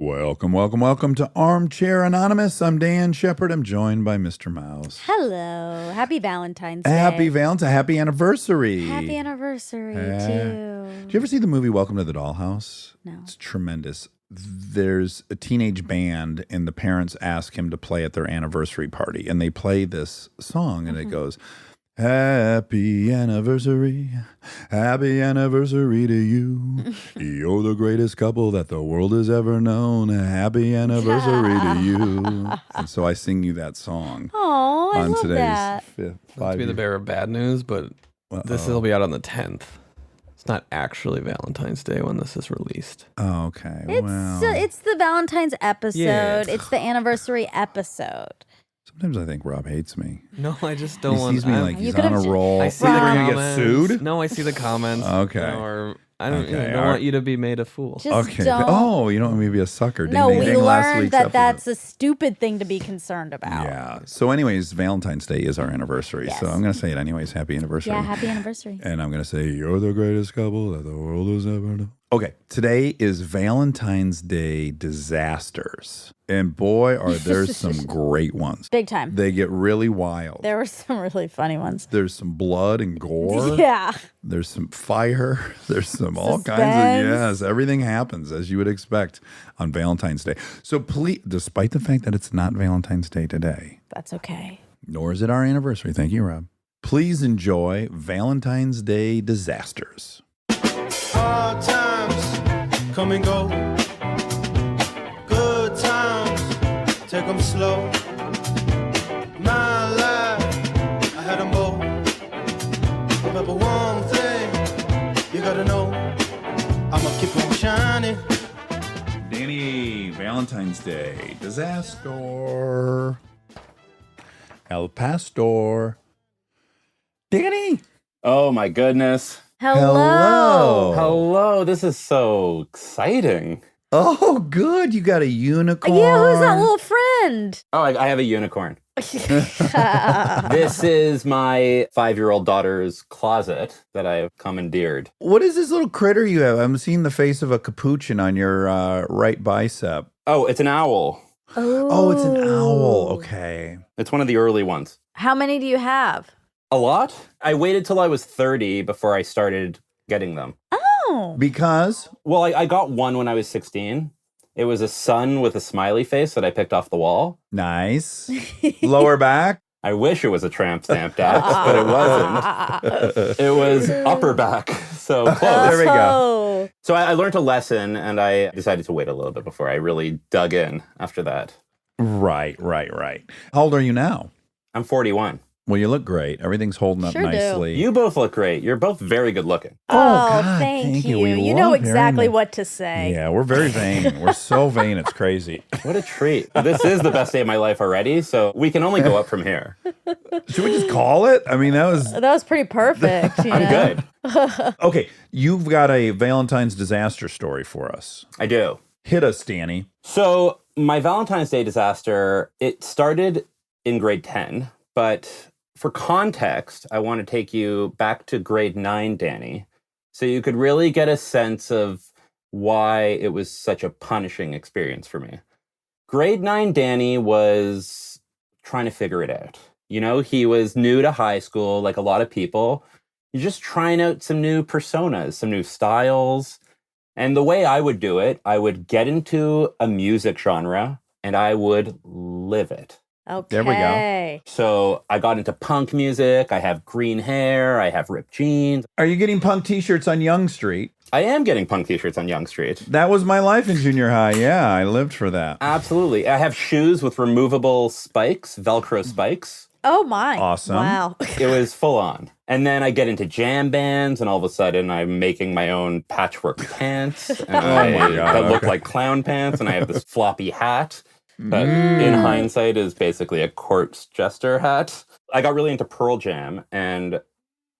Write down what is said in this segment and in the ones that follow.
Welcome to Armchair Anonymous. I'm Dan Shepard. I'm joined by Mr. Mouse. Hello. Happy Valentine's Day. Happy Valentine. Happy anniversary. Happy anniversary, too. Did you ever see the movie Welcome to the Dollhouse? No. It's tremendous. There's a teenage band, and the parents ask him to play at their anniversary party, and they play this song, and it goes, Happy anniversary to you. You're the greatest couple that the world has ever known. Happy anniversary to you. And so I sing you that song. Oh, I love today's that. Not to be the bearer of bad news, but this will be out on the 10th. It's not actually Valentine's Day when this is released. Oh, okay. It's the Valentine's episode. Yeah. It's the anniversary episode. Sometimes I think Rob hates me. No, I just don't want. He sees me like You he's could've on a roll. I see We're the gonna comments. get sued? No, I see the comments. Okay. Or I don't, Okay, don't want you to be made a fool. Just Okay. don't. Oh, you don't want me to be a sucker. No, Ding, we ding, ding. Last learned week's that episode. that's a stupid thing to be concerned about. Yeah. So anyways, Valentine's Day is our anniversary. Yes. So I'm going to say it anyways. Happy anniversary. Yeah, happy anniversary. And I'm going to say, you're the greatest couple that the world has ever known. Okay. Today is Valentine's Day disasters. And boy, are there some great ones. Big time. They get really wild. There were some really funny ones. There's some blood and gore. Yeah. There's some fire. There's some all kinds Suspense. of, yes, everything happens as you would expect on Valentine's Day. So please, despite the fact that it's not Valentine's Day today, That's okay. nor is it our anniversary, thank you, Rob, please enjoy Valentine's Day disasters. Hard times come and go. Good times, take them slow. My life, I had them both. Remember one thing, you gotta know, I'ma keep on shining. Danny, Valentine's Day disaster. El Pastor. Danny. Oh my goodness. Hello. Hello, this is so exciting. Oh, good. You got a unicorn. Yeah, who's that little friend? Oh, I have a unicorn. This is my 5-year-old daughter's closet that I have commandeered. What is this little critter you have? I'm seeing the face of a capuchin on your right bicep. Oh, it's an owl. Oh, it's an owl. Okay. It's one of the early ones. How many do you have? A lot? I waited till I was 30 before I started getting them. Oh. Because? Well, I got one when I was 16. It was a sun with a smiley face that I picked off the wall. Nice. Lower back? I wish it was a tramp stamp Dax, but it wasn't. It was upper back. So close. There we go. Oh. So I learned a lesson, and I decided to wait a little bit before I really dug in after that. Right. How old are you now? I'm 41. Well, you look great. Everything's holding up Sure do. nicely. You both look great. You're both very good looking. Oh, God, thank you. We You know love exactly hearing that. what to say. Yeah, we're very vain. We're so vain, it's crazy. What a treat. This is the best day of my life already, so we can only go up from here. Should we just call it? I mean, that was... That was pretty perfect. I'm good. Okay, you've got a Valentine's disaster story for us. I do. Hit us, Danny. So my Valentine's Day disaster, it started in grade 10, but for context, I want to take you back to grade 9, Danny, so you could really get a sense of why it was such a punishing experience for me. Grade 9 Danny was trying to figure it out. You know, he was new to high school, like a lot of people. He's just trying out some new personas, some new styles. And the way I would do it, I would get into a music genre and I would live it. Okay. There we go. So I got into punk music. I have green hair. I have ripped jeans. Are you getting punk t-shirts on Young Street? I am getting punk t-shirts on Young Street. That was my life in junior high. Yeah, I lived for that. Absolutely. I have shoes with removable spikes, Velcro spikes. Oh, my. Awesome. Wow. It was full on. And then I get into jam bands, and all of a sudden I'm making my own patchwork pants and my God, that look okay. like clown pants, and I have this floppy hat that in hindsight is basically a court jester hat. I got really into Pearl Jam, and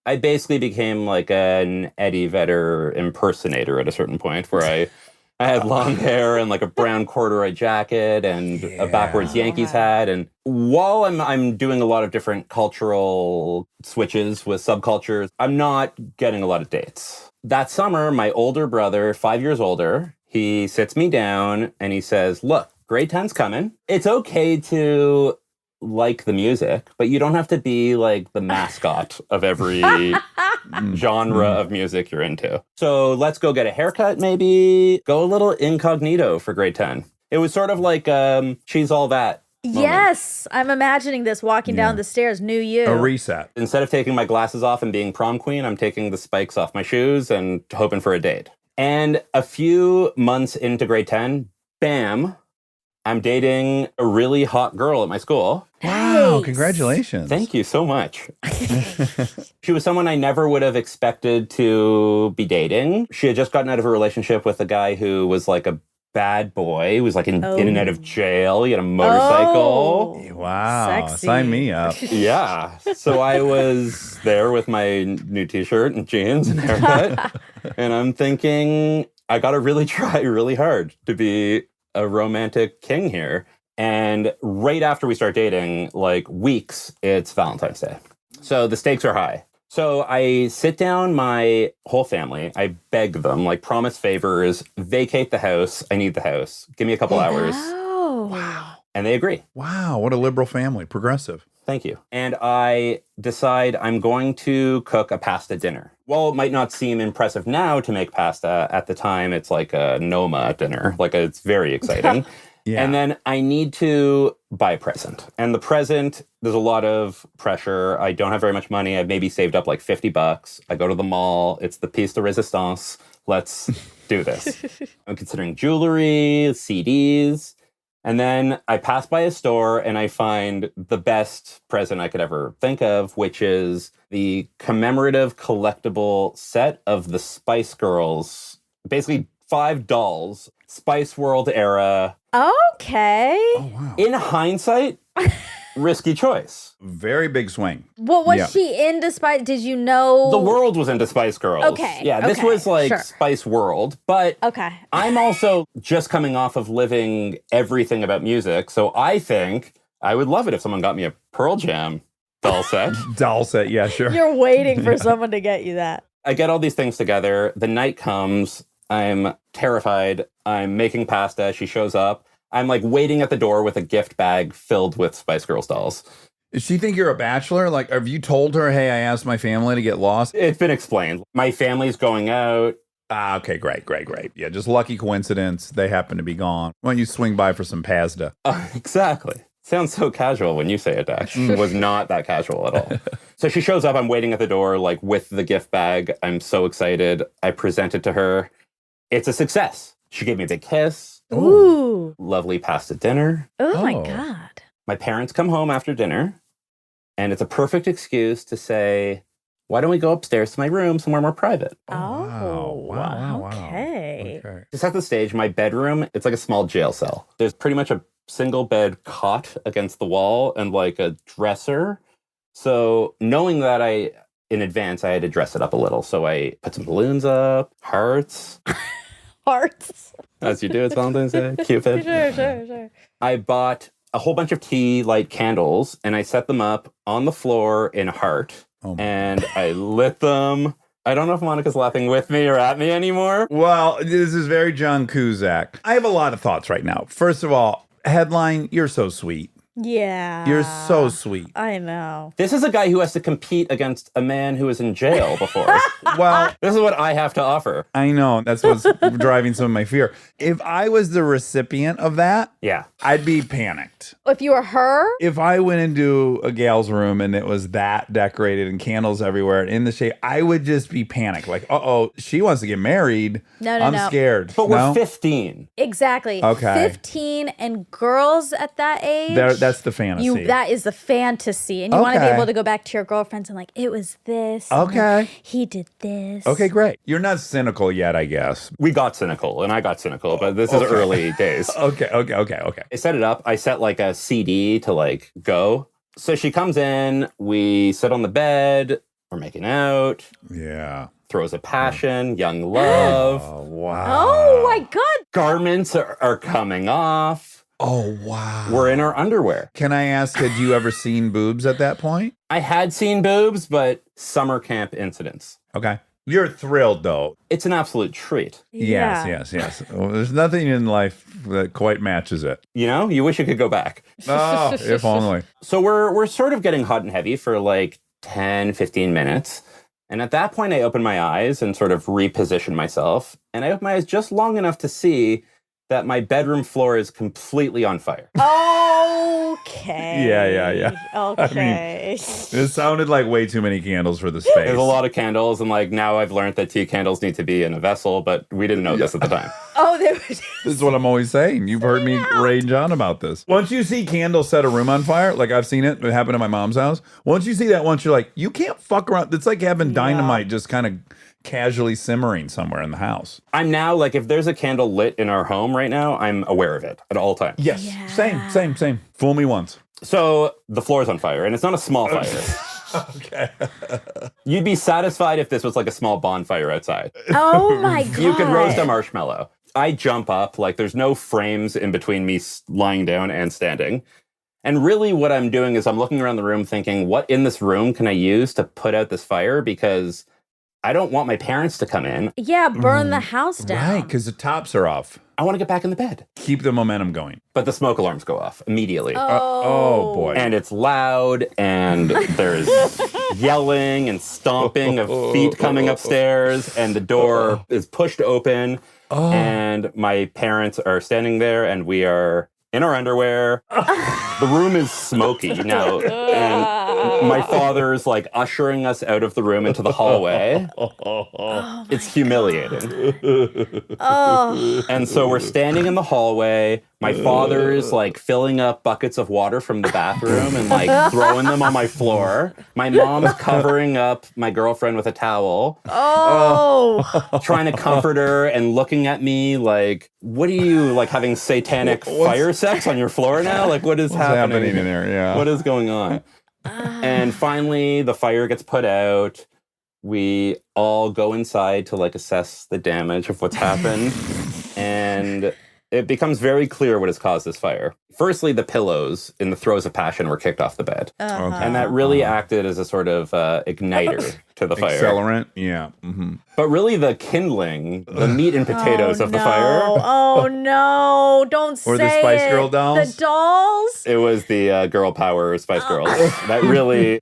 I basically became like an Eddie Vedder impersonator at a certain point where I had long hair and like a brown corduroy jacket and a backwards Yankees hat. And while I'm doing a lot of different cultural switches with subcultures, I'm not getting a lot of dates. That summer, my older brother, 5 years older, He sits me down and he says, look, grade 10's coming. It's okay to like the music, but you don't have to be like the mascot of every genre of music you're into. So let's go get a haircut, maybe. Go a little incognito for grade 10. It was sort of like She's All That. Moment. Yes, I'm imagining this walking down the stairs, new you. A reset. Instead of taking my glasses off and being prom queen, I'm taking the spikes off my shoes and hoping for a date. And a few months into grade 10, bam, I'm dating a really hot girl at my school. Wow, Nice. congratulations. Thank you so much. She was someone I never would have expected to be dating. She had just gotten out of a relationship with a guy who was like a bad boy. He was like in and out of jail. He had a motorcycle. Oh. Wow, Sexy. sign me up. Yeah. So I was there with my new t-shirt and jeans and haircut. And I'm thinking, I got to really try really hard to be a romantic king here. And right after we start dating, like weeks, it's Valentine's Day. So the stakes are high. So I sit down my whole family. I beg them, like promise favors, vacate the house. I need the house. Give me a couple hours. Wow. And they agree. Wow, what a liberal family. Progressive. Thank you. And I decide I'm going to cook a pasta dinner. While it might not seem impressive now to make pasta, at the time it's like a Noma dinner. Like it's very exciting. Yeah. And then I need to buy a present. And the present, there's a lot of pressure. I don't have very much money. I've maybe saved up like $50. I go to the mall. It's the piece de resistance. Let's do this. I'm considering jewelry, CDs. And then I pass by a store and I find the best present I could ever think of, which is the commemorative collectible set of the Spice Girls. Basically 5 dolls, Spice World era. Okay. Oh, wow. In hindsight, risky choice. Very big swing. What was Yeah. she into Spice? Did you know? The world was into Spice Girls. Okay, Yeah, this okay, was like sure. Spice World. But Okay. I'm also just coming off of living everything about music. So I think I would love it if someone got me a Pearl Jam doll set. Doll set, yeah, sure. You're waiting for someone to get you that. I get all these things together. The night comes. I'm terrified. I'm making pasta. She shows up. I'm like waiting at the door with a gift bag filled with Spice Girls dolls. Does she think you're a bachelor? Like, have you told her, hey, I asked my family to get lost? It's been explained. My family's going out. Ah, okay, great. Yeah, just lucky coincidence. They happen to be gone. Why don't you swing by for some pasta? Exactly. Sounds so casual when you say it, Dax. Was not that casual at all. So she shows up. I'm waiting at the door, like with the gift bag. I'm so excited. I present it to her. It's a success. She gave me a big kiss. Ooh. Lovely pasta dinner. Oh my Oh. God. My parents come home after dinner, and it's a perfect excuse to say, why don't we go upstairs to my room somewhere more private? Oh. Wow. Okay. Okay. To set the stage, my bedroom, it's like a small jail cell. There's pretty much a single bed cot against the wall and like a dresser. So knowing that in advance, I had to dress it up a little. So I put some balloons up, hearts, Hearts. as you do, it's Valentine's Day, Cupid. Sure. I bought a whole bunch of tea light candles and I set them up on the floor in a heart Oh, my- and I lit them. I don't know if Monica's laughing with me or at me anymore. Well, this is very John Cusack. I have a lot of thoughts right now. First of all, headline, you're so sweet. Yeah. You're so sweet. I know. This is a guy who has to compete against a man who was in jail before. Well, This is what I have to offer. I know. That's what's driving some of my fear. If I was the recipient of that, Yeah. I'd be panicked. If you were her, If I went into a gal's room and it was that decorated and candles everywhere and in the shade, I would just be panicked. Like, uh-oh, she wants to get married. No, I'm no. scared. But we're No? 15. exactly. Okay. 15 and girls at that age. That's the fantasy. That is the fantasy. And you want to be Okay. able to go back to your girlfriends and like, it was this. and Okay. then he did this. Okay, great. You're not cynical yet, I guess. We got cynical and I got cynical, but this is early days. Okay. I set it up. I set like a CD to like go. So she comes in, we sit on the bed, we're making out, Yeah. throws a passion, young love. Oh, wow. Oh my God. Garments are coming off. Oh, wow. We're in our underwear. Can I ask, had you ever seen boobs at that point? I had seen boobs, but summer camp incidents. Okay. You're thrilled, though. It's an absolute treat. Yes. Well, there's nothing in life that quite matches it. You know, you wish you could go back. Oh, if only. So we're sort of getting hot and heavy for like 10, 15 minutes. And at that point, I open my eyes and sort of reposition myself. And I open my eyes just long enough to see that my bedroom floor is completely on fire. Okay. Yeah. Okay. It sounded like way too many candles for the space. There's a lot of candles, and like now I've learned that tea candles need to be in a vessel, but we didn't know this at the time. Oh, there was. This is what I'm always saying. You've heard me rage on about this. Once you see candles set a room on fire, like I've seen it happen at my mom's house. Once you see that once, you're like, you can't fuck around. It's like having dynamite just kind of casually simmering somewhere in the house. I'm now like, if there's a candle lit in our home right now, I'm aware of it at all times. Yes. Yeah. Same. Fool me once. So the floor's on fire, and it's not a small fire. Okay. You'd be satisfied if this was like a small bonfire outside. Oh my God. You could roast a marshmallow. I jump up, like there's no frames in between me lying down and standing. And really what I'm doing is I'm looking around the room thinking, what in this room can I use to put out this fire? Because I don't want my parents to come in. Yeah, burn the house down. Right, because the tops are off. I want to get back in the bed. Keep the momentum going. But the smoke alarms go off immediately. Oh boy. And it's loud, and there's yelling and stomping of feet coming upstairs, and the door is pushed open, and my parents are standing there, and we are in our underwear. The room is smoky now, and my father's like ushering us out of the room into the hallway. It's humiliating. And so we're standing in the hallway. My father's like filling up buckets of water from the bathroom and like throwing them on my floor. My mom's covering up my girlfriend with a towel. Trying to comfort her and looking at me like, what are you, like having satanic fire sex on your floor now? Like, what's happening in there? Yeah. What is going on? And finally, the fire gets put out. We all go inside to like assess the damage of what's happened. And it becomes very clear what has caused this fire. Firstly, the pillows in the throes of passion were kicked off the bed. And that really acted as a sort of igniter to the fire. Accelerant, yeah. Mm-hmm. But really the kindling, the meat and potatoes of the fire. Oh no, don't say it. Or the Spice Girl dolls? The dolls? It was the girl power Spice Girls. That really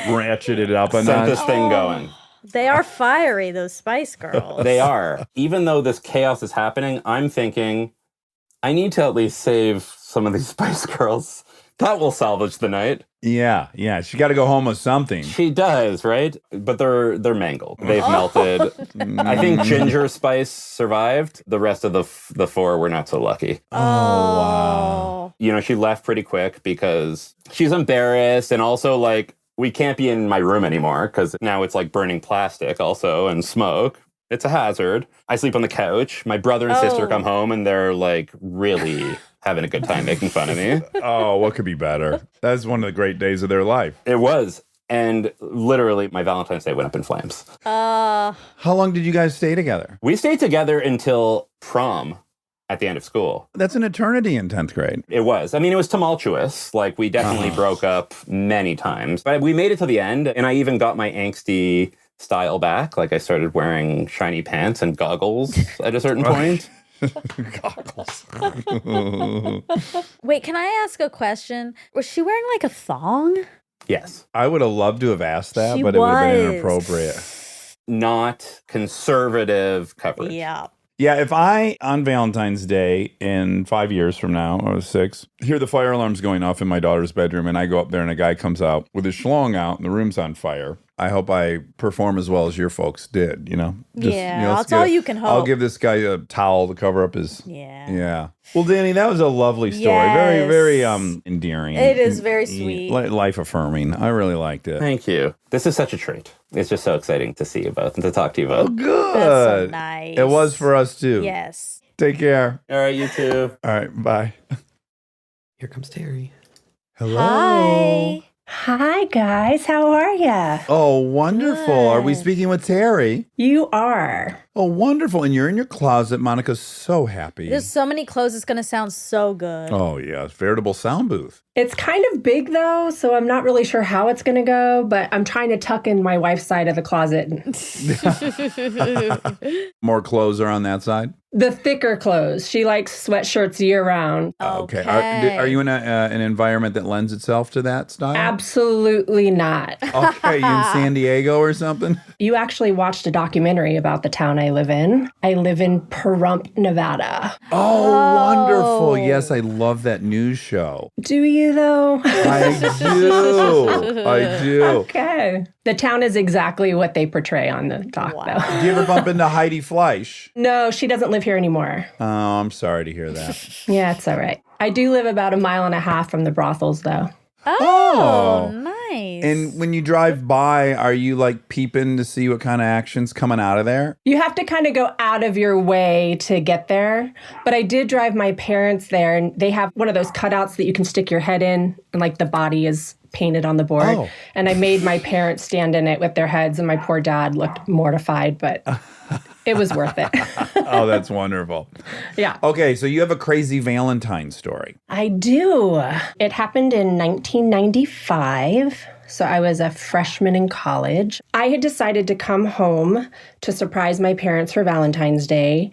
ratcheted it up and sent this thing going. They are fiery, those Spice Girls. They are. Even though this chaos is happening, I'm thinking, I need to at least save some of these Spice Girls. That will salvage the night. Yeah. She got to go home with something. She does, right? But they're mangled. They've melted. I think Ginger Spice survived. The rest of the four were not so lucky. Oh, wow. You know, she left pretty quick because she's embarrassed, and also like, we can't be in my room anymore because now it's like burning plastic also and smoke. It's a hazard. I sleep on the couch. My brother and sister come home and they're like really having a good time making fun of me. Oh, what could be better? That's one of the great days of their life. It was. And literally my Valentine's Day went up in flames. How long did you guys stay together? We stayed together until prom at the end of school. That's an eternity in 10th grade. It was. I mean, it was tumultuous. Like, we definitely broke up many times. But we made it to the end, and I even got my angsty style back. Like, I started wearing shiny pants and goggles at a certain point. Goggles. Wait, can I ask a question? Was she wearing like a thong? Yes. I would have loved to have asked that, She but it would have been was. inappropriate. Not conservative coverage. Yeah. Yeah, if I, on Valentine's Day in 5 years from now, I was 6, hear the fire alarms going off in my daughter's bedroom, and I go up there and a guy comes out with his schlong out and the room's on fire, I hope I perform as well as your folks did, you know? That's all you can hope. I'll give this guy a towel to cover up his... Yeah. Well, Danny, that was a lovely story. Yes. Very, very endearing. It is very sweet. Life affirming. I really liked it. Thank you. This is such a treat. It's just so exciting to see you both and to talk to you both. Oh, good. That's so nice. It was for us, too. Yes. Take care. All right, you too. All right, bye. Here comes Terry. Hello. Hi. Hi, guys. How are ya? Oh, wonderful. Are we Good. speaking with Terry? You are. Oh, wonderful. And you're in your closet. Monica's so happy. There's so many clothes. It's going to sound so good. Oh, yeah. Veritable sound booth. It's kind of big, though, so I'm not really sure how it's going to go, but I'm trying to tuck in my wife's side of the closet. More clothes are on that side? The thicker clothes. She likes sweatshirts year-round. Okay. Are you in an environment that lends itself to that style? Absolutely not. Okay. You in San Diego or something? You actually watched a documentary about the town I live in. I live in Pahrump, Nevada. Oh, wonderful. Yes, I love that news show. Do you, though? I do. I do. Okay. The town is exactly what they portray on the doc, though. Do you ever bump into Heidi Fleisch? No, she doesn't live here anymore. Oh, I'm sorry to hear that. Yeah, it's all right. I do live about 1.5 miles from the brothels, though. Oh, nice. And when you drive by, are you like peeping to see what kind of action's coming out of there? You have to kind of go out of your way to get there. But I did drive my parents there, and they have one of those cutouts that you can stick your head in, and like the body is painted on the board. Oh. And I made my parents stand in it with their heads, and my poor dad looked mortified, but it was worth it. Oh, that's wonderful. Yeah. Okay, so you have a crazy Valentine story. I do. It happened in 1995. So I was a freshman in college. I had decided to come home to surprise my parents for Valentine's Day.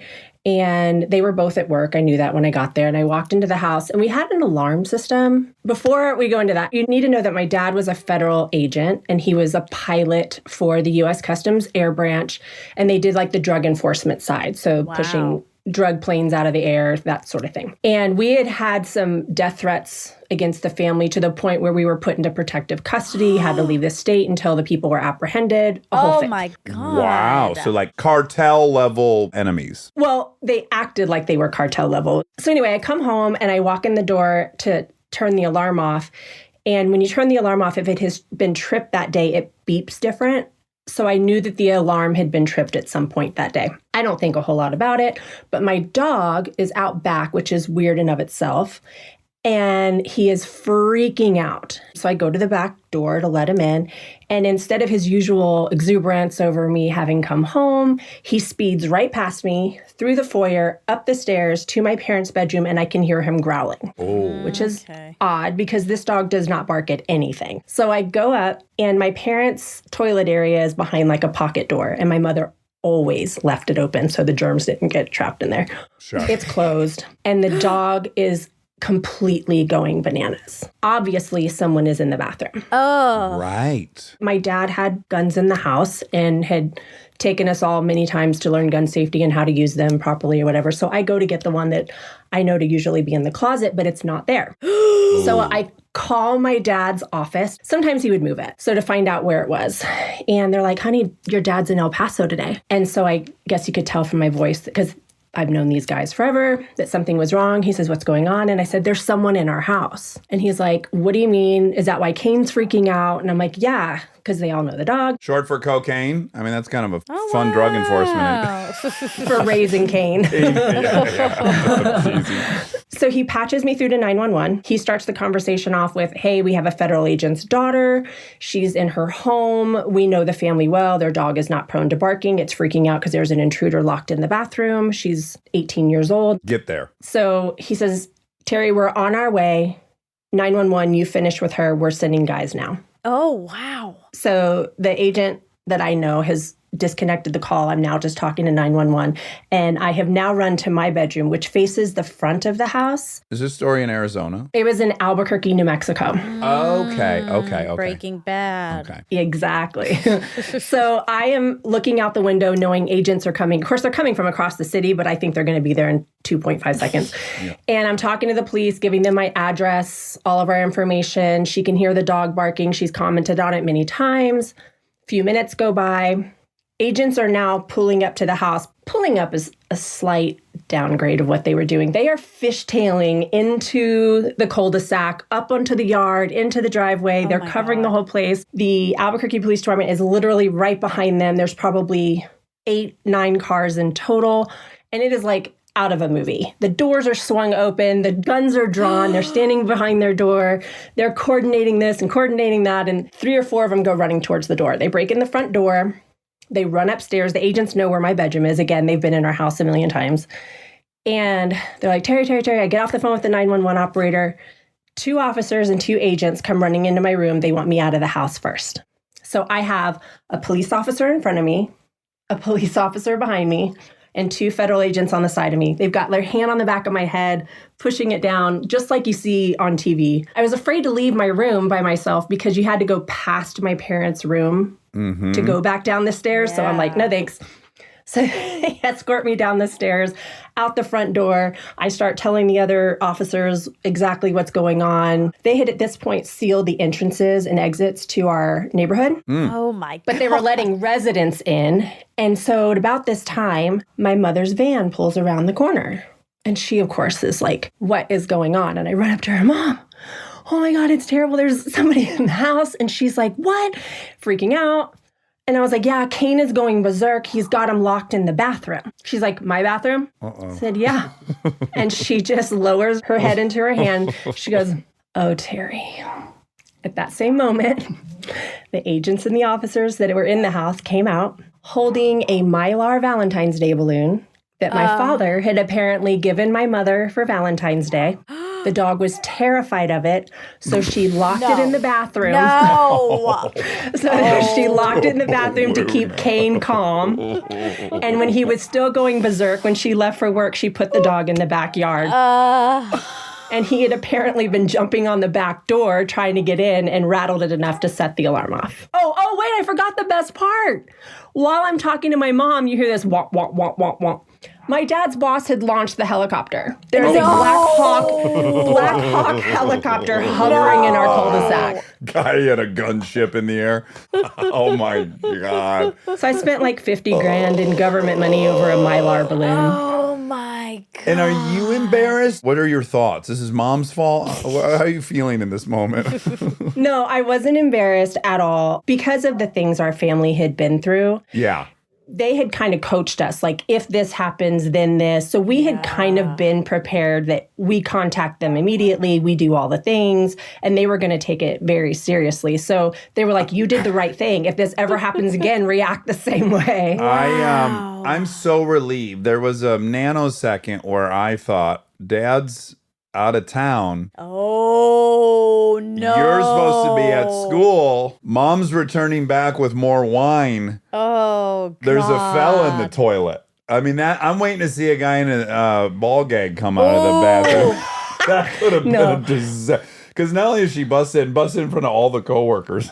And they were both at work. I knew that when I got there. And I walked into the house, and we had an alarm system. Before we go into that, you need to know that my dad was a federal agent, and he was a pilot for the U.S. Customs Air Branch. And they did like the drug enforcement side. So pushing drug planes out of the air, that sort of thing. And we had had some death threats against the family to the point where we were put into protective custody, had to leave the state until the people were apprehended. Oh my God. Wow. So like cartel level enemies. Well, they acted like they were cartel level. So anyway, I come home and I walk in the door to turn the alarm off. And when you turn the alarm off, if it has been tripped that day, it beeps different. So I knew that the alarm had been tripped at some point that day. I don't think a whole lot about it, but my dog is out back, which is weird in of itself. And he is freaking out. So I go to the back door to let him in. And instead of his usual exuberance over me having come home, he speeds right past me, through the foyer, up the stairs to my parents' bedroom, and I can hear him growling, which is odd because this dog does not bark at anything. So I go up, and my parents' toilet area is behind like a pocket door, and my mother always left it open so the germs didn't get trapped in there. Sure. It's closed, and the dog is completely going bananas. Obviously, someone is in the bathroom. Oh. Right. My dad had guns in the house and had taken us all many times to learn gun safety and how to use them properly or whatever. So I go to get the one that I know to usually be in the closet, but it's not there. So I call my dad's office. Sometimes he would move it. So to find out where it was. And they're like, honey, your dad's in El Paso today. And so I guess you could tell from my voice, because I've known these guys forever, that something was wrong. He says, what's going on? And I said, there's someone in our house. And he's like, what do you mean? Is that why Kane's freaking out? And I'm like, yeah, because they all know the dog. Short for cocaine. I mean, that's kind of a fun drug enforcement. For raising Kane. Yeah. So he patches me through to 911. He starts the conversation off with, hey, we have a federal agent's daughter. She's in her home. We know the family well. Their dog is not prone to barking. It's freaking out because there's an intruder locked in the bathroom. She's 18 years old. Get there. So he says, Terry, we're on our way. 911, you finished with her. We're sending guys now. Oh, wow. So the agent that I know has disconnected the call. I'm now just talking to 911. And I have now run to my bedroom, which faces the front of the house. Is this story in Arizona? It was in Albuquerque, New Mexico. Okay. Breaking Bad. Okay. Exactly. So I am looking out the window knowing agents are coming. Of course, they're coming from across the city, but I think they're going to be there in 2.5 seconds. Yeah. And I'm talking to the police, giving them my address, all of our information. She can hear the dog barking. She's commented on it many times. A few minutes go by. Agents are now pulling up to the house. Pulling up is a slight downgrade of what they were doing. They are fishtailing into the cul-de-sac, up onto the yard, into the driveway. They're covering the whole place. The Albuquerque Police Department is literally right behind them. There's probably 8-9 cars in total. And it is like out of a movie. The doors are swung open, the guns are drawn, they're standing behind their door, they're coordinating this and coordinating that, and 3 or 4 of them go running towards the door. They break in the front door, they run upstairs. The agents know where my bedroom is. Again, they've been in our house a million times. And they're like, Terry. I get off the phone with the 911 operator. 2 officers and 2 agents come running into my room. They want me out of the house first. So I have a police officer in front of me, a police officer behind me, and 2 federal agents on the side of me. They've got their hand on the back of my head, pushing it down, just like you see on TV. I was afraid to leave my room by myself because you had to go past my parents' room to go back down the stairs. Yeah. So I'm like, no, thanks. So they escort me down the stairs, out the front door. I start telling the other officers exactly what's going on. They had at this point sealed the entrances and exits to our neighborhood. Oh my God. But they were letting residents in. And so at about this time, my mother's van pulls around the corner. And she, of course, is like, what is going on? And I run up to her, Mom, oh my God, it's terrible. There's somebody in the house. And she's like, what? Freaking out. And I was like, yeah, Kane is going berserk. He's got him locked in the bathroom. She's like, my bathroom? I said, yeah. And she just lowers her head into her hand. She goes, oh, Terry. At that same moment, the agents and the officers that were in the house came out holding a Mylar Valentine's Day balloon that my father had apparently given my mother for Valentine's Day. The dog was terrified of it, so she locked it in the bathroom. No. She locked it in the bathroom to keep Kane calm. And when he was still going berserk, when she left for work, she put the dog in the backyard. And he had apparently been jumping on the back door trying to get in and rattled it enough to set the alarm off. Oh, wait, I forgot the best part. While I'm talking to my mom, you hear this womp, womp, womp, womp, womp. My dad's boss had launched the helicopter. There's a Black Hawk helicopter hovering in our cul-de-sac. Guy had a gunship in the air. Oh my God. So I spent like 50 grand in government money over a Mylar balloon. Oh my God. And are you embarrassed? What are your thoughts? This is Mom's fault? How are you feeling in this moment? No, I wasn't embarrassed at all because of the things our family had been through. Yeah. They had kind of coached us, like, if this happens, then this. So we had kind of been prepared that we contact them immediately, we do all the things, and they were going to take it very seriously. So they were like, you did the right thing. If this ever happens again, react the same way. Wow. I'm so relieved. There was a nanosecond where I thought, Dad's out of town. Oh, no. You're supposed to be at school. Mom's returning back with more wine. Oh, God. There's a fella in the toilet. I mean, I'm waiting to see a guy in a ball gag come out of the bathroom. That could have been a disaster. Because not only is she busted in front of all the coworkers.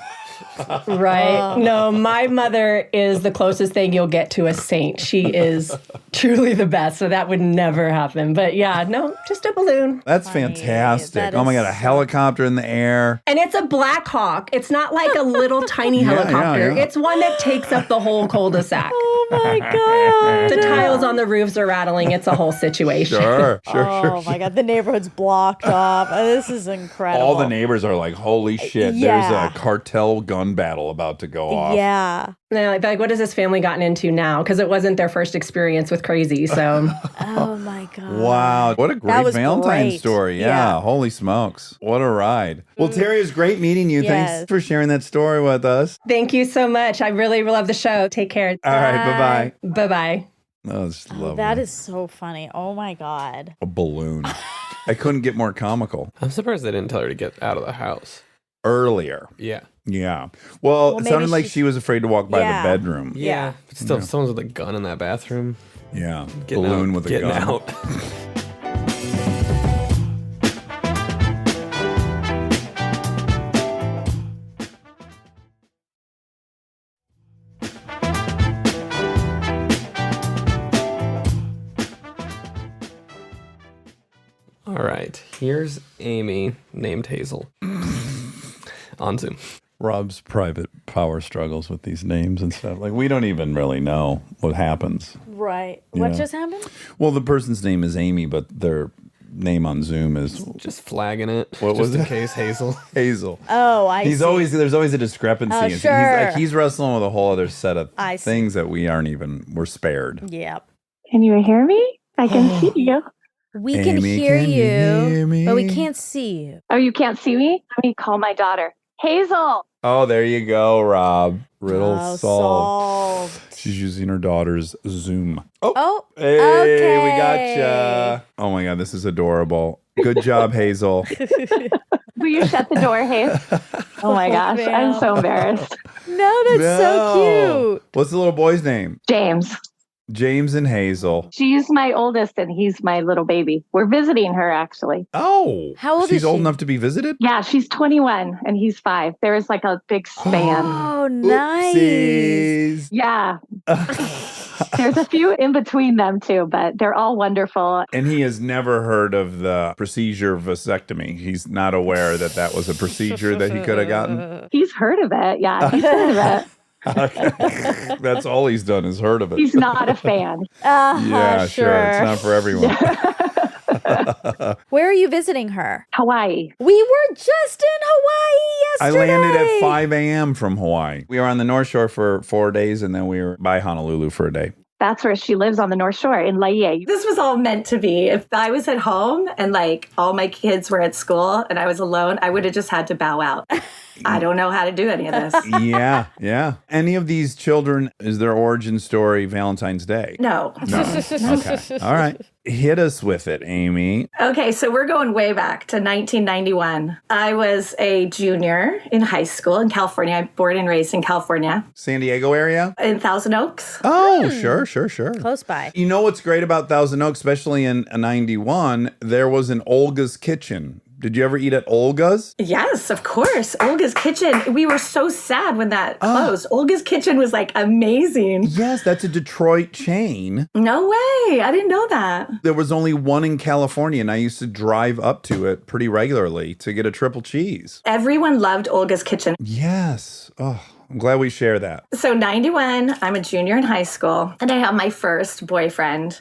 Right. No, my mother is the closest thing you'll get to a saint. She is truly the best, so that would never happen. But yeah, no, just a balloon. That's fantastic. Oh my God, a helicopter in the air. And it's a Black Hawk. It's not like a little tiny helicopter. Yeah. It's one that takes up the whole cul-de-sac. Oh my God. The tiles on the roofs are rattling. It's a whole situation. Sure. Oh my God, the neighborhood's blocked off. This is incredible. All the neighbors are like, holy shit, Yeah. there's a cartel gun battle about to go off. Yeah. And they're like, what has this family gotten into now? Because it wasn't their first experience with crazy. So Oh my God. Wow. What a That great was Valentine great. story. Yeah. Yeah. Holy smokes. What a ride. Well, Terry, it was great meeting you. Yes. Thanks for sharing that story with us. thank you so much. I really love the show. Take care. All right. Bye-bye. Bye-bye. That was lovely. That is so funny. Oh my God. A balloon. I couldn't get more comical. I'm surprised they didn't tell her to get out of the house. Earlier. Yeah. Yeah. Well, it maybe sounded like she was afraid to walk by Yeah. the bedroom. Yeah. But still, someone's with a gun in that bathroom. Yeah. Getting Balloon out, with a getting gun. out. All right. Here's Amy, named Hazel, on Zoom. Rob's private power struggles with these names and stuff. Like, we don't even really know what happens. Right. What Yeah. just happened? Well, the person's name is Amy, but their name on Zoom is Just flagging it. What just was in it? case, Hazel. Hazel. Oh, I see. There's always a discrepancy. Oh, He's sure. like, he's wrestling with a whole other set of I see. things that we're spared. Yep. Can you hear me? I can see you. We can Amy, hear can you you, hear me? but we can't see you. Oh, you can't see me? Let me call my daughter. Hazel. Oh, there you go, Rob. Riddle Oh, solved. solved. She's using her daughter's Zoom. Oh, Hey, okay. we gotcha. Oh my God, this is adorable. Good job, Hazel. Will you shut the door, Hazel? Oh my gosh, I'm so embarrassed. No, that's so cute. What's the little boy's name? James. James and Hazel. She's my oldest and he's my little baby. We're visiting her actually. Oh, How old she's is old she? enough to be visited? Yeah, she's 21 and he's 5. There is like a big span. Oh, nice. Oopsies. Yeah. There's a few in between them too, but they're all wonderful. And he has never heard of the procedure vasectomy. He's not aware that that was a procedure that he could have gotten. He's heard of it. Yeah, he's heard of it. That's all he's done is heard of it. He's not a fan. Yeah, sure. It's not for everyone. Where are you visiting her? Hawaii. We were just in Hawaii I yesterday. landed at 5 a.m. from Hawaii. We were on the North Shore for 4 days, and then we were by Honolulu for a day. That's where she lives on the North Shore in Laie. This was all meant to be. If I was at home and like all my kids were at school and I was alone, I would have just had to bow out. I don't know how to do any of this. Yeah. Any of these children, is their origin story Valentine's Day? No. No. Okay. All right. Hit us with it, Amy. Okay, so we're going way back to 1991. I was a junior in high school in California. I'm born and raised in California, San Diego area? in Thousand Oaks. Oh, sure. Close by. You know what's great about Thousand Oaks, especially in 91? There was an Olga's Kitchen. Did you ever eat at Olga's? Yes, of course. Olga's Kitchen. We were so sad when that closed. Olga's Kitchen was like amazing. Yes, that's a Detroit chain. No way. I didn't know that. There was only one in California, and I used to drive up to it pretty regularly to get a triple cheese. Everyone loved Olga's Kitchen. Yes. Oh, I'm glad we share that. So 91, I'm a junior in high school, and I have my first boyfriend.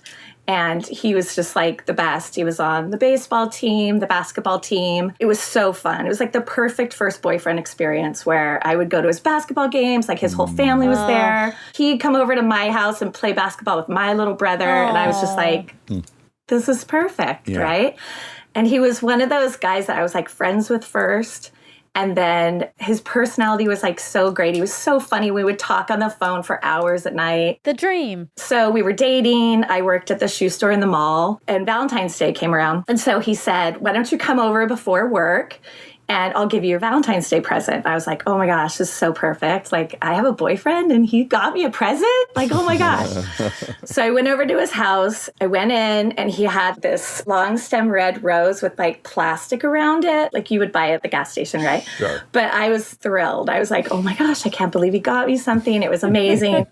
And he was just like the best. He was on the baseball team, the basketball team. It was so fun. It was like the perfect first boyfriend experience where I would go to his basketball games, like his whole family was there. He'd come over to my house and play basketball with my little brother. And I was just like, this is perfect, right? And he was one of those guys that I was like friends with first. And then his personality was like so great. He was so funny. We would talk on the phone for hours at night. The dream. So we were dating. I worked at the shoe store in the mall, and Valentine's Day came around. And so he said, why don't you come over before work and I'll give you a Valentine's Day present. I was like, oh my gosh, this is so perfect. Like, I have a boyfriend and he got me a present? Like, oh my gosh. So I went over to his house. I went in and he had this long stem red rose with like plastic around it. Like you would buy at the gas station, right? Sure. But I was thrilled. I was like, oh my gosh, I can't believe he got me something. It was amazing.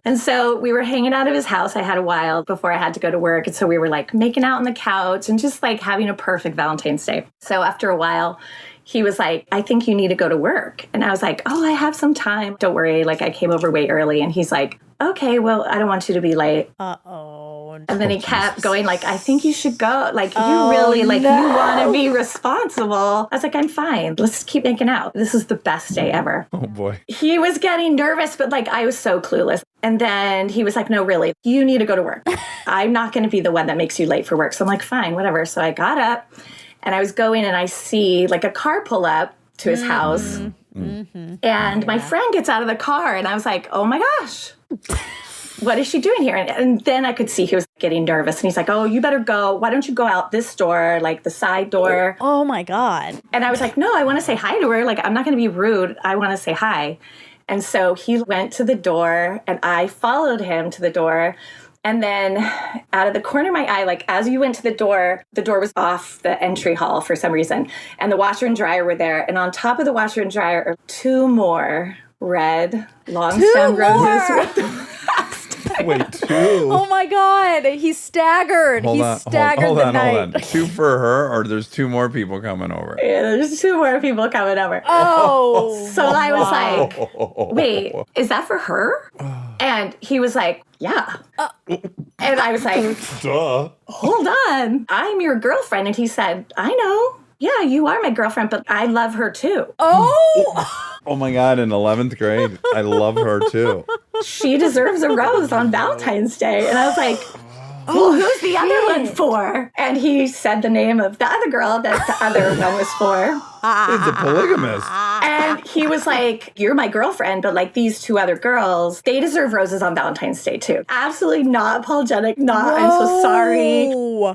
And so we were hanging out of his house. I had a while before I had to go to work. And so we were like making out on the couch and just like having a perfect Valentine's Day. So after a while, he was like, I think you need to go to work. And I was like, oh, I have some time. Don't worry. Like, I came over way early. And he's like, okay, well, I don't want you to be late. Uh-oh. And then he kept going like, I think you should go. Like, you really, like, you want to be responsible. I was like, I'm fine. Let's keep making out. This is the best day ever. Oh, boy. He was getting nervous, but like, I was so clueless. And then he was like, no, really, you need to go to work. I'm not going to be the one that makes you late for work. So I'm like, fine, whatever. So I got up. And I was going and I see like a car pull up to his house. And my friend gets out of the car and I was like, oh my gosh, what is she doing here? And then I could see he was getting nervous. And he's like, oh, you better go. Why don't you go out this door, like the side door? Oh my God. And I was like, no, I want to say hi to her. Like, I'm not going to be rude. I want to say hi. And so he went to the door and I followed him to the door. And then out of the corner of my eye, like as you went to the door was off the entry hall for some reason. And the washer and dryer were there. And on top of the washer and dryer are 2 more red long stem roses with plastic. Wait, 2? Oh my God. He staggered. Hold on. Staggered the night. 2 for her, or there's 2 more people coming over? Yeah, there's 2 more people coming over. Oh. So I was like, wait, is that for her? And he was like, yeah. And I was like, Duh. hold on. I'm your girlfriend. And he said, I know. Yeah, you are my girlfriend, but I love her too. Oh. Oh my God, in 11th grade. I love her too. She deserves a rose on Valentine's Day. And I was like, well, who's the other one for? And he said the name of the other girl that the other one was for. He's a polygamist. And he was like, you're my girlfriend, but like these two other girls, they deserve roses on Valentine's Day too. Absolutely not apologetic. I'm so sorry.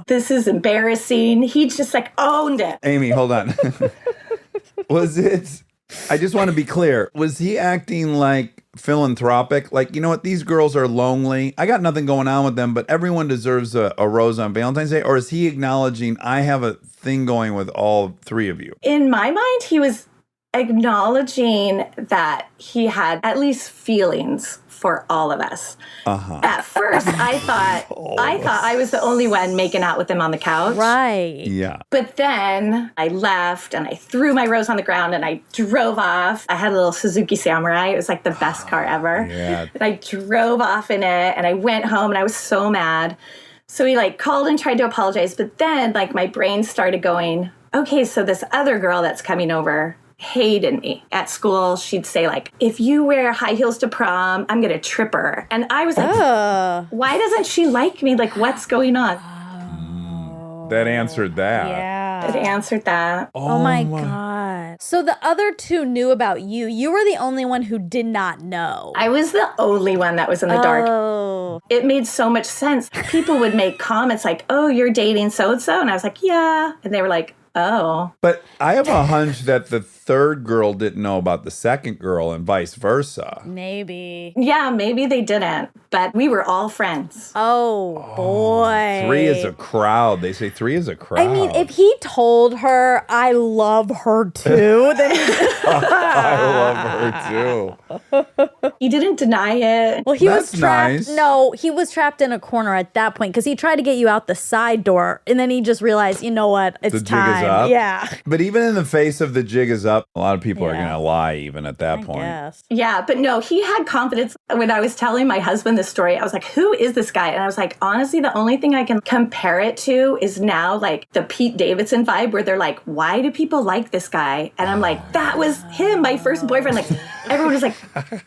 This is embarrassing. He just like owned it. Amy, hold on. I just want to be clear. Was he acting like philanthropic? Like, you know what? These girls are lonely. I got nothing going on with them, but everyone deserves a rose on Valentine's Day. Or is he acknowledging I have a thing going with all three of you? In my mind, he was acknowledging that he had at least feelings for all of us. At first, I thought I was the only one making out with him on the couch. Right. Yeah. But then I left and I threw my rose on the ground and I drove off. I had a little Suzuki Samurai. It was like the best car ever. Yeah. And I drove off in it and I went home and I was so mad. So he like called and tried to apologize. But then like my brain started going, okay, so this other girl that's coming over hated me. At school, she'd say like, if you wear high heels to prom, I'm going to trip her. And I was like, why doesn't she like me? Like, what's going on? That answered that. Yeah. It answered that. Oh my God. So the other two knew about you. You were the only one who did not know. I was the only one that was in the dark. Oh. It made so much sense. People would make comments like, oh, you're dating so-and-so. And I was like, yeah. And they were like, oh. But I have a hunch that the third girl didn't know about the second girl and vice versa. Maybe. Yeah, maybe they didn't. But we were all friends. Oh, boy. Three is a crowd. They say three is a crowd. I mean, if he told her, I love her too, then I love her too. He didn't deny it. well, he That's was trapped. nice. No, he was trapped in a corner at that point because he tried to get you out the side door, and then he just realized, you know what, it's The jig is time. up? Yeah, But even in the face of the jig is up, a lot of people are Yeah. going to lie even at that point. yes. Yeah, but no, he had confidence. When I was telling my husband this story, I was like, who is this guy? And I was like, honestly, the only thing I can compare it to is now like the Pete Davidson vibe where they're like, why do people like this guy? And I'm like, that was him, my first boyfriend. Like, everyone was like,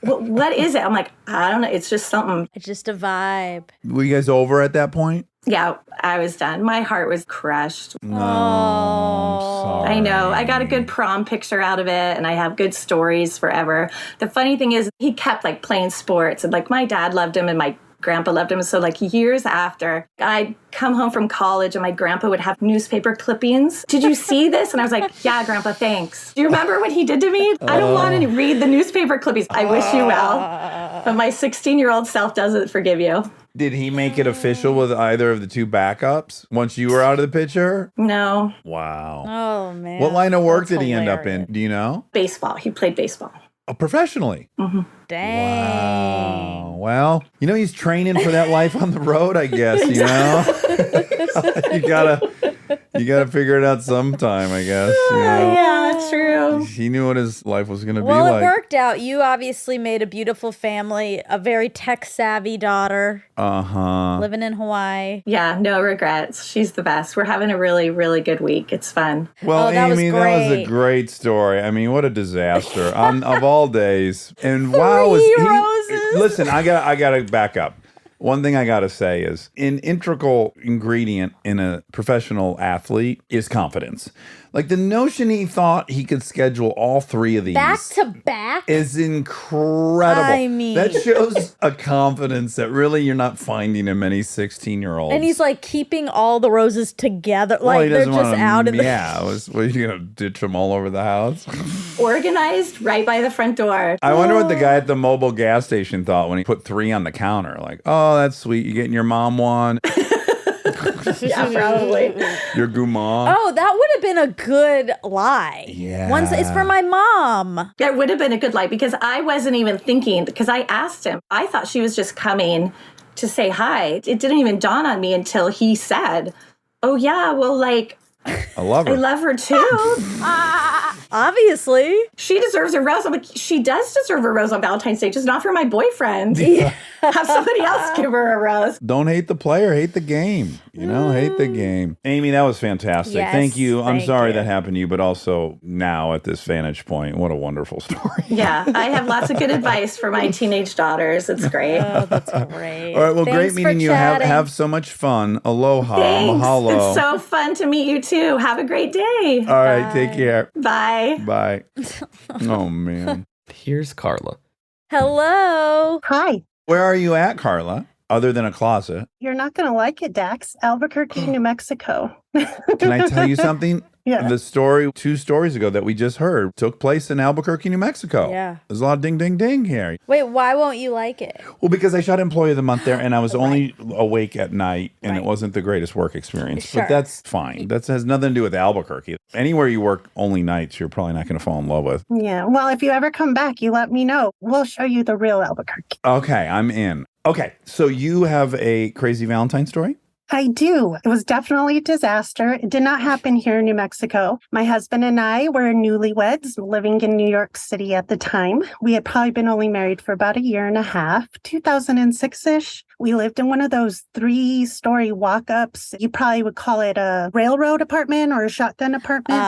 what is it? I'm like, I don't know. It's just something. It's just a vibe. Were you guys over at that point? Yeah, I was done. My heart was crushed. No, I'm sorry. I know. I got a good prom picture out of it and I have good stories forever. The funny thing is he kept like playing sports and like my dad loved him and my grandpa loved him. So like years after, I'd come home from college and my grandpa would have newspaper clippings. Did you see this? And I was like, yeah, grandpa, thanks. Do you remember what he did to me? I don't want to read the newspaper clippings. I wish you well. But my 16-year-old self doesn't forgive you. Did he make it official with either of the two backups once you were out of the picture? No. Wow. Oh man. What line of work That's did he end up in? hilarious. Do you know? Baseball. He played baseball. Oh, professionally. Dang. Wow. Well, you know, he's training for that life on the road, I guess, you know? you gotta figure it out sometime, I guess. You know? Yeah, that's true. He knew what his life was gonna be Well, like. it worked out. You obviously made a beautiful family, a very tech-savvy daughter living in Hawaii. Yeah, no regrets. She's the best. We're having a really, really good week. It's fun. Well, Oh, that was Amy, that was a great. great story. I mean, what a disaster of all days. And wow, was roses. Listen, I gotta back up. One thing I gotta say is an integral ingredient in a professional athlete is confidence. Like the notion he thought he could schedule all three of these Back to back? is incredible. I mean- that shows a confidence that really you're not finding in many 16-year-olds. And he's like keeping all the roses together. Well, Like he they're doesn't just wanna- out in the... Yeah, what are you gonna ditch them all over the house? Organized right by the front door. I wonder what the guy at the mobile gas station thought when he put 3 on the counter. Like, oh, that's sweet. You getting your mom one, Yeah, probably. your guma. Oh, that would have been a good lie. Yeah. Once it's for my mom. That would have been a good lie because I wasn't even thinking, because I asked him. I thought she was just coming to say hi. It didn't even dawn on me until he said, oh, yeah, well, like, I love her. I love her too. Obviously. She deserves a rose. I'm like, she does deserve a rose on Valentine's Day, just not for my boyfriend. Have somebody else give her a rose. Don't hate the player, hate the game. Hate the game. Amy, that was fantastic. Yes, thank you. I'm thank sorry you. that happened to you, but also now at this vantage point, what a wonderful story. Yeah, I have lots of good advice for my teenage daughters. It's great. Oh, that's great. All right, well, great Thanks for meeting you. chatting. Have so much fun. Aloha. Thanks. Mahalo. It's so fun to meet you too. Have a great day. All right, take care. Bye. Bye. Oh, man. Here's Carla. Hello. Hi. Where are you at, Carla, other than a closet? You're not going to like it, Dax. Albuquerque, New Mexico. Can I tell you something? Yeah. The story 2 stories ago that we just heard took place in Albuquerque, New Mexico. Yeah. There's a lot of ding, ding, ding here. Wait, why won't you like it? Well, because I shot Employee of the Month there and I was only awake at night and Right. it wasn't the greatest work experience. Sure. But that's fine. That has nothing to do with Albuquerque. Anywhere you work only nights, you're probably not going to fall in love with. Yeah. Well, if you ever come back, you let me know. We'll show you the real Albuquerque. Okay, I'm in. Okay, so you have a crazy Valentine story? I do. It was definitely a disaster. It did not happen here in New Mexico. My husband and I were newlyweds living in New York City at the time. We had probably been only married for about a year and a half, 2006-ish. We lived in one of those 3-story walk-ups. You probably would call it a railroad apartment or a shotgun apartment.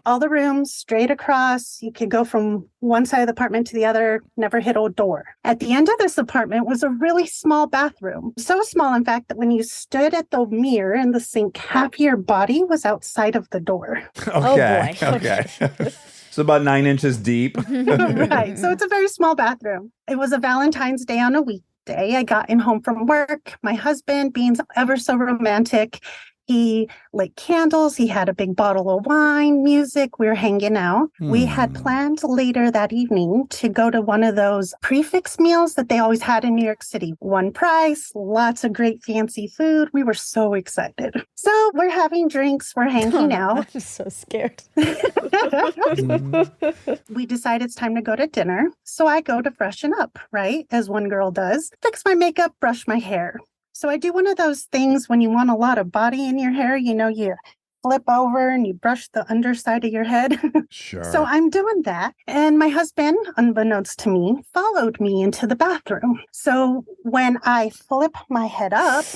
All the rooms straight across. You could go from one side of the apartment to the other, never hit a door. At the end of this apartment was a really small bathroom. So small, in fact, that when you stood at the mirror in the sink, half your body was outside of the door. Okay. boy. Okay. So about 9 inches deep. Right. So it's a very small bathroom. It was a Valentine's Day on a weekday. I got in home from work. My husband, being ever so romantic, he lit candles. He had a big bottle of wine, music. We were hanging out. We had planned later that evening to go to one of those prefix meals that they always had in New York City. One price, lots of great fancy food. We were so excited. So we're having drinks. We're hanging out. I'm so scared. We decide it's time to go to dinner. So I go to freshen up, right? As one girl does. Fix my makeup, brush my hair. So I do one of those things when you want a lot of body in your hair, you flip over and you brush the underside of your head. Sure. So I'm doing that. And my husband, unbeknownst to me, followed me into the bathroom. So when I flip my head up,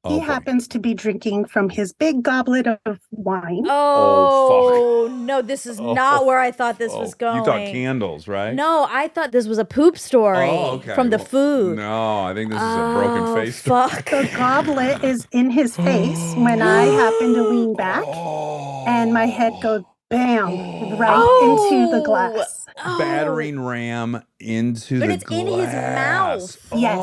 he boy. happens to be drinking from his big goblet of wine. Oh, no, this is not where I thought this was going. You thought candles, right? No, I thought this was a poop story from the food. No, I think this is a broken face story. Fuck. The goblet is in his face when I happen to lean back and my head goes bam right into the glass. Battering ram into But the it's glass. in his mouth. Yes.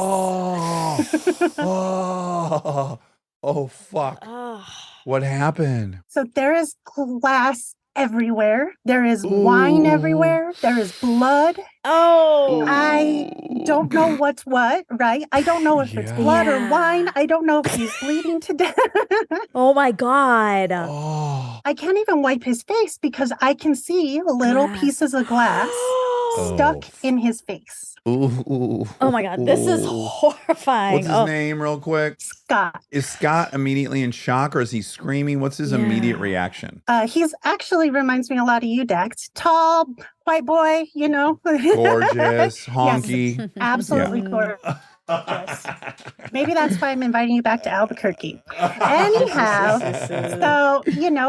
Oh, fuck. Ugh. What happened? So there is glass everywhere. There is wine everywhere. There is blood. Oh. I don't know what's what, right? I don't know if it's blood or wine. I don't know if he's bleeding to death. Oh my God. Oh. I can't even wipe his face because I can see little pieces of glass stuck in his face. Ooh. Oh my God. This is horrifying. What's his name, real quick? Scott. Is Scott immediately in shock or is he screaming? What's his immediate reaction? He's actually reminds me a lot of you, Dax. Tall, white boy, Gorgeous, honky. Yes, absolutely gorgeous. Maybe that's why I'm inviting you back to Albuquerque. Anyhow, so,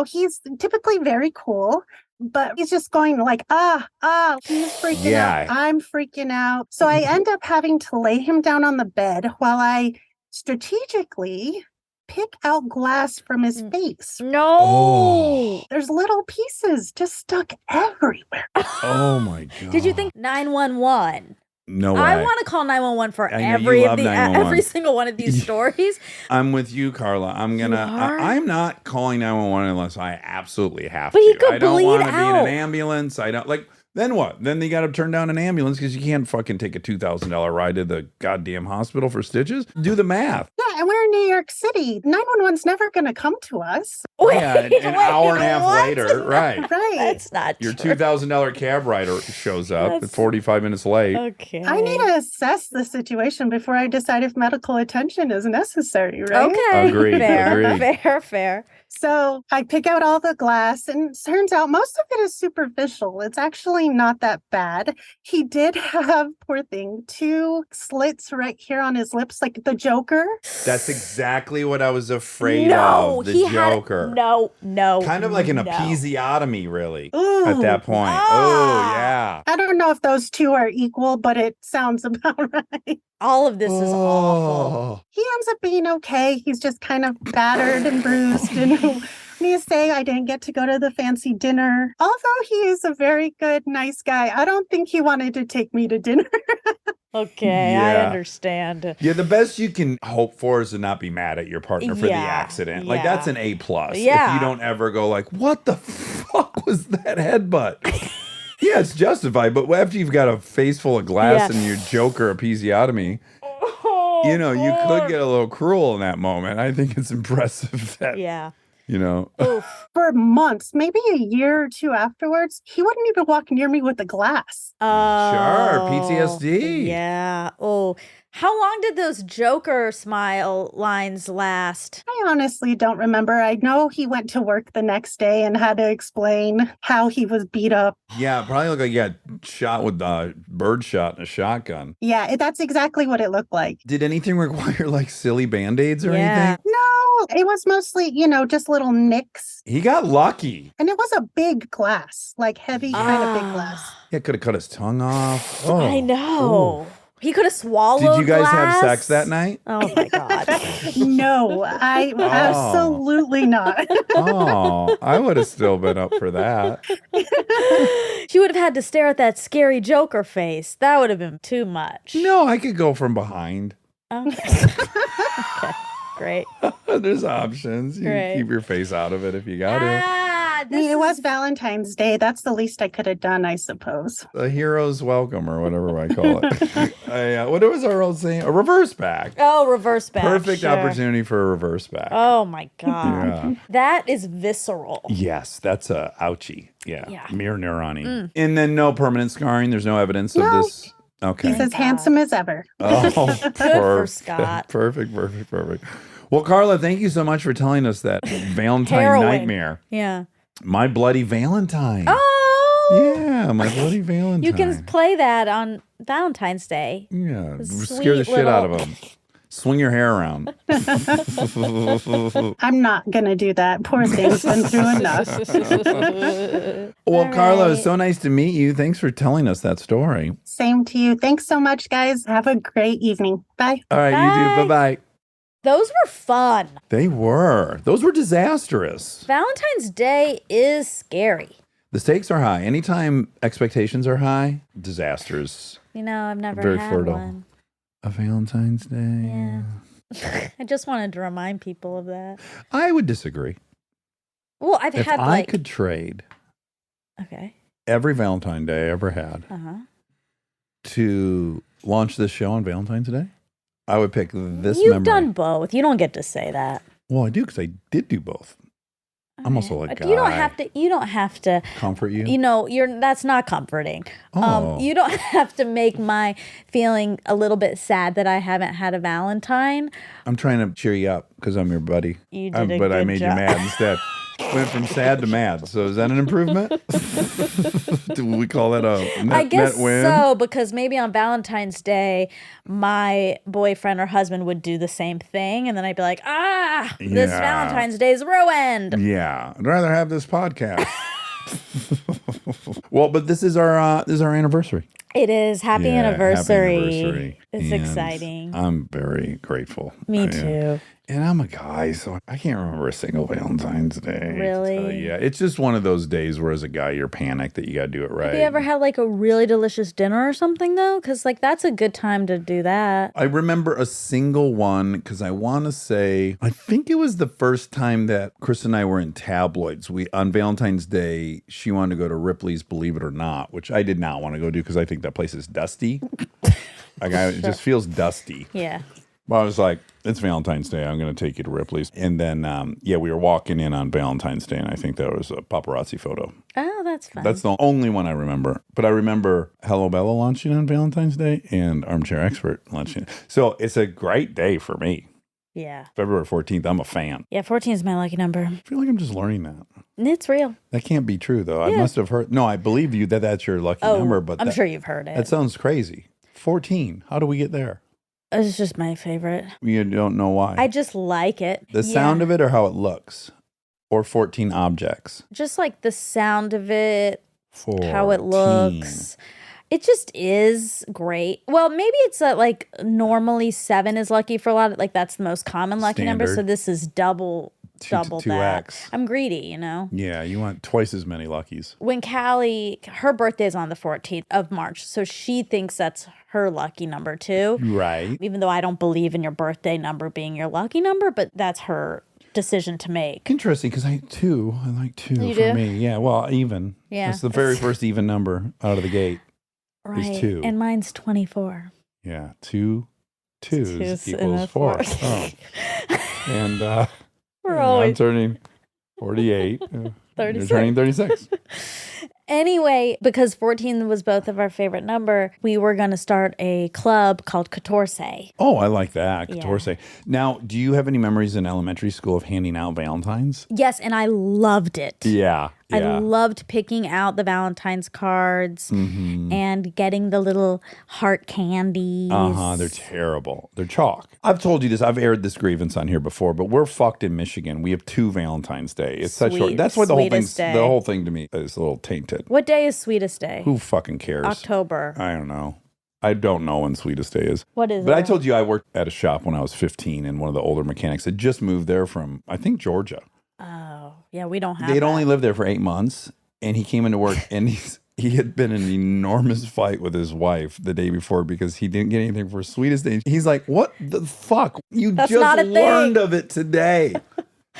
he's typically very cool. But he's just going like, he's freaking out. I'm freaking out. So I end up having to lay him down on the bed while I strategically pick out glass from his face. No. Oh. There's little pieces just stuck everywhere. Oh my God. Did you think 911? No way. I want to call 911 for I know, every you of love the 911. every single one of these stories. I'm with you, Carla. I'm gonna. are? I'm not calling 911 unless I absolutely have But to. he could I don't bleed want to be in out. an ambulance. I don't like. Then what? Then they got to turn down an ambulance because you can't fucking take a $2,000 ride to the goddamn hospital for stitches. Do the math. Yeah, and we're in New York City. 911's never going to come to us. Yeah, an hour and a half what? later, right? Right. That's not Your true. $2,000 cab rider shows up That's- at 45 minutes late. Okay. I need to assess the situation before I decide if medical attention is necessary, right? Okay. Agreed, Fair. agreed. Fair. So I pick out all the glass, and it turns out most of it is superficial. It's actually not that bad. He did have, poor thing, 2 slits right here on his lips, like the Joker. That's exactly what I was afraid of. The Joker. No. Kind of like an episiotomy, really, Ooh. at that point. Oh, yeah. I don't know if those 2 are equal, but it sounds about right. All of this is awful. He ends up being okay. He's just kind of battered and bruised. And me say I didn't get to go to the fancy dinner. Although he is a very good, nice guy, I don't think he wanted to take me to dinner. Okay, I Yeah. understand. Yeah, the best you can hope for is to not be mad at your partner for the accident. Like, that's an A+. Yeah. If you don't ever go like, what the fuck was that headbutt? Yeah, it's justified, but after you've got a face full of glass and your Joker episiotomy, you know, you could get a little cruel in that moment. I think it's impressive that, you know. For months, maybe a year or 2 afterwards, he wouldn't even walk near me with the glass. Sure, PTSD. Yeah. Oh, how long did those Joker smile lines last? I honestly don't remember. I know he went to work the next day and had to explain how he was beat up. Yeah, probably looked like he got shot with bird shot and a shotgun. Yeah, that's exactly what it looked like. Did anything require like silly band-aids or anything? No, it was mostly, just little nicks. He got lucky. And it was a big glass, like heavy kind of big glass. Yeah, could have cut his tongue off. I know. He could have swallowed. Did you guys have glass. sex that night? Oh my God. No, I absolutely not. Oh, I would have still been up for that. She would have had to stare at that scary Joker face. That would have been too much. No, I could go from behind. Okay. Okay. Great. There's options. You can keep your face out of it if you got to. I mean, it was Valentine's Day. That's the least I could have done, I suppose. A hero's welcome, or whatever I call it. What was our old saying? A reverse back. Oh, reverse back. Perfect opportunity for a reverse back. Oh my God. Yeah. That is visceral. Yes, that's a ouchie. Yeah. Mirror neuroni. Mm. And then no permanent scarring. There's no evidence of this. Okay. He's as handsome as ever. Oh, Good for Scott. Perfect. Well, Carla, thank you so much for telling us that Valentine nightmare. Yeah. My Bloody Valentine. Oh. Yeah, My Bloody Valentine. You can play that on Valentine's Day. Yeah, Sweet scare the shit out of little- them. Swing your hair around. I'm not going to do that. Poor thing's been through enough. Well, Carla, it was so nice to meet you. Thanks for telling us that story. Same to you. Thanks so much, guys. Have a great evening. Bye. All right, you too. Bye-bye. Those were fun. They were. Those were disastrous. Valentine's Day is scary. The stakes are high. Anytime expectations are high, disasters. I've never Very had fertile. one. A Valentine's Day. Yeah. I just wanted to remind people of that. I would disagree. Well, I've If had I could trade Okay. every Valentine Day I ever had to launch this show on Valentine's Day, I would pick this You've memory. done both. You don't get to say that. Well, I do because I did do both. I'm also like You don't have to comfort you. That's not comforting. Oh. You don't have to make my feeling a little bit sad that I haven't had a Valentine. I'm trying to cheer you up because I'm your buddy. You did a but I good made job. you mad instead. Went from sad to mad. So is that an improvement? Do we call that a net, I guess net win? so, because maybe on Valentine's Day, my boyfriend or husband would do the same thing, and then I'd be like, this Yeah. Valentine's Day is ruined. Yeah, I'd rather have this podcast. Well, but this is our anniversary. It is. Happy Yeah, anniversary. happy anniversary. It's And exciting. I'm very grateful. Me Yeah. too. And I'm a guy, so I can't remember a single Valentine's Day. Really? Yeah, it's just one of those days where as a guy, you're panicked that you got to do it right. Have you ever had like a really delicious dinner or something though? Because like that's a good time to do that. I remember a single one because I want to say, I think it was the first time that Chris and I were in tabloids. On Valentine's Day, she wanted to go to Ripley's Believe It or Not, which I did not want to go do because I think that place is dusty. It just feels dusty. Yeah. Well, I was like, it's Valentine's Day. I'm going to take you to Ripley's. And then, we were walking in on Valentine's Day, and I think that was a paparazzi photo. Oh, that's fun. That's the only one I remember. But I remember Hello Bella launching on Valentine's Day and Armchair Expert launching. So it's a great day for me. Yeah. February 14th, I'm a fan. Yeah, 14 is my lucky number. I feel like I'm just learning that. It's real. That can't be true, though. I must have heard. No, I believe you that that's your lucky number, but I'm sure you've heard it. That sounds crazy. 14. How do we get there? It's just my favorite. You don't know why. I just like it. The sound of it or how it looks? Or 14 objects? Just like the sound of it, 14. how it looks. It just is great. Well, maybe it's like normally 7 is lucky for a lot of, like that's the most common lucky number. So this is double that. 2x. I'm greedy, you know? Yeah, you want twice as many luckies. When Callie, her birthday is on the 14th of March. So she thinks that's her lucky number too. Right. Even though I don't believe in your birthday number being your lucky number, but that's her decision to make. Interesting, because I like 2 You for do? me. Yeah, well, even. Yeah. It's the very first even number out of the gate. Right. 2. And mine's 24. Yeah, 2 twos Twos and equals a 4. four. Oh. And We're I'm always turning 48. 36. You're turning 36. Anyway, because 14 was both of our favorite number, we were going to start a club called Catorce. Oh, I like that. Yeah. Catorce. Now, do you have any memories in elementary school of handing out Valentines? Yes, and I loved it. Yeah. I loved picking out the Valentine's cards and getting the little heart candies. They're terrible. They're chalk. I've told you this. I've aired this grievance on here before, but we're fucked in Michigan. We have 2 Valentine's Day. It's such short. That's why the whole thing to me is a little tainted. What day is Sweetest Day? Who fucking cares? October. I don't know. I don't know when Sweetest Day is. What is it? But I told you I worked at a shop when I was 15, and one of the older mechanics had just moved there from, I think, Georgia. Oh, yeah, we don't have They'd that. only lived there for 8 months, and he came into work, and he had been in an enormous fight with his wife the day before because he didn't get anything for Sweetest Day. He's like, what the fuck? That's just not a learned thing. of it today.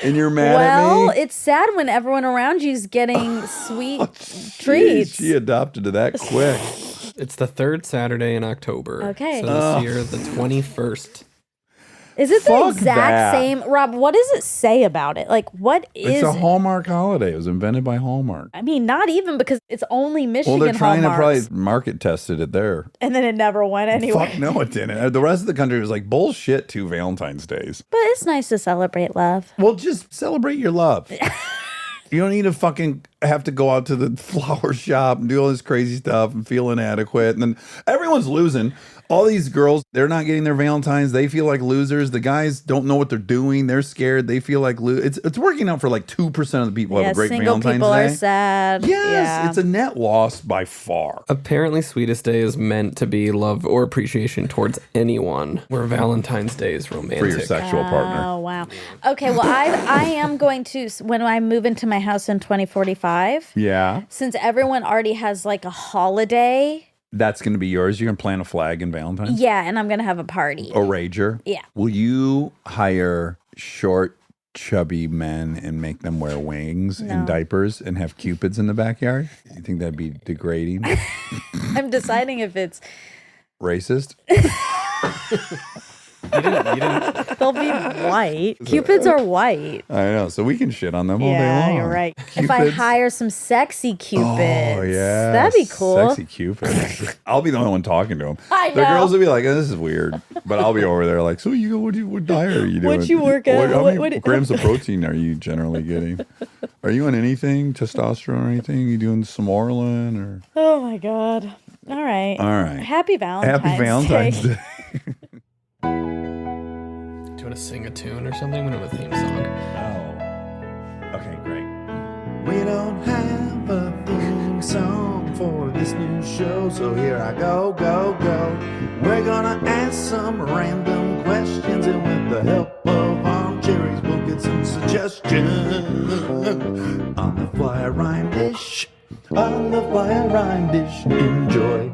And you're mad at Well, me? it's sad when everyone around you is getting sweet treats. She adopted to that quick. It's the 3rd Saturday in October. Okay. So this year, the 21st. Is it the Fuck exact that. same? Rob, what does it say about it? Like, what is It's a it? Hallmark holiday. It was invented by Hallmark. I mean, not even because it's only Michigan Well, they're trying Hallmarks. to probably market tested it there. And then it never went anywhere. Fuck no, it didn't. The rest of the country was like, bullshit, 2 Valentine's Days. But it's nice to celebrate love. Well, just celebrate your love. You don't need to fucking have to go out to the flower shop and do all this crazy stuff and feel inadequate. And then everyone's losing. All these girls, they're not getting their Valentines. They feel like losers. The guys don't know what they're doing. They're scared. They feel like it's working out for like 2% of the people have a great single Valentine's people Day. are sad. Yes, it's a net loss by far. Apparently, Sweetest Day is meant to be love or appreciation towards anyone, where Valentine's Day is romantic. For your sexual partner. Oh, wow. Okay, well, I am going to, when I move into my house in 2045, Yeah. since everyone already has like a holiday, That's going to be yours. You're going to plant a flag in Valentine's? yeah, and I'm going to have a party. A rager? Yeah. Will you hire short, chubby men and make them wear wings and diapers and have cupids in the backyard? You think that'd be degrading? I'm deciding if it's, Racist? You didn't. they'll be white. Cupids are white. I know. So we can shit on them all day Yeah, long. you're right. If I Cupids? hire some sexy cupids, Oh, yeah. that'd be cool. Sexy cupids. I'll be the only one talking to them. I The know. girls will be like, oh, this is weird. But I'll be over there like, so what diet are you doing? What'd you work out? How many What- grams of protein are you generally getting? Are you on anything? Testosterone or anything? You doing some Orlin or? Oh my God. All right. All right. Happy Valentine's Happy Valentine's Day. Day. Do you want to sing a tune or something? We don't have a theme song. Oh. Okay, great. We don't have a theme song for this new show, so here I go. We're gonna ask some random questions, and with the help of Armcherries, we'll get some suggestions. On the fly rhyme dish, enjoy.